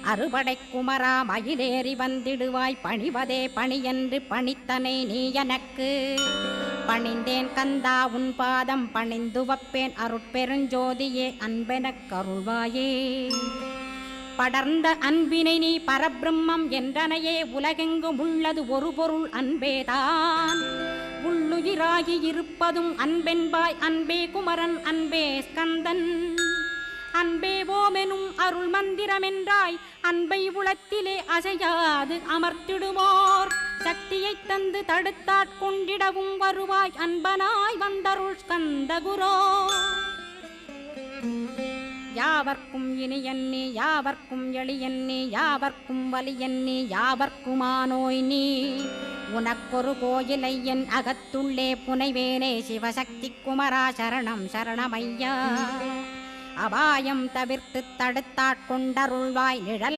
அறுபடை குமரா மயிலேறி வந்திடுவாய் பணிவதே பணியென்று பணித்தனை நீ எனக்கு பணிந்தேன் கந்தா உன் பாதம் பணிந்து வப்பேன் அருட்பெருஞ்சோதியே அன்பெனக் கருள்வாயே படர்ந்த அன்பினை நீ பரபிரம்மம் என்றனையே உலகெங்கும் உள்ளது ஒரு பொருள் அன்பேதான் உள்ளுயிராகி இருப்பதும் அன்பென்பாய் அன்பே குமரன் அன்பே ஸ்கந்தன் அன்பே ஓமெனும் அருள் மந்திரமென்றாய் அன்பை உளத்திலே அசையாது அமர்த்திடுமோர் சக்தியை தந்து தடுத்தாட்கொண்டிடவும் வருவாய் அன்பனாய் வந்தருள் ஸ்கந்தகுரோ யாவர்க்கும் இனியன்னி யாவர்க்கும் எளியன்னி யாவர்க்கும் வலியன்னி யாவர்க்குமானோய் நீ உனக்கொரு கோயிலை என் அகத்துள்ளே புனைவேனே சிவசக்தி குமரா சரணம் சரணமையா அபாயம் தவிர்த்து தடுத்தாட்கொண்டருள்வாய் நிழல்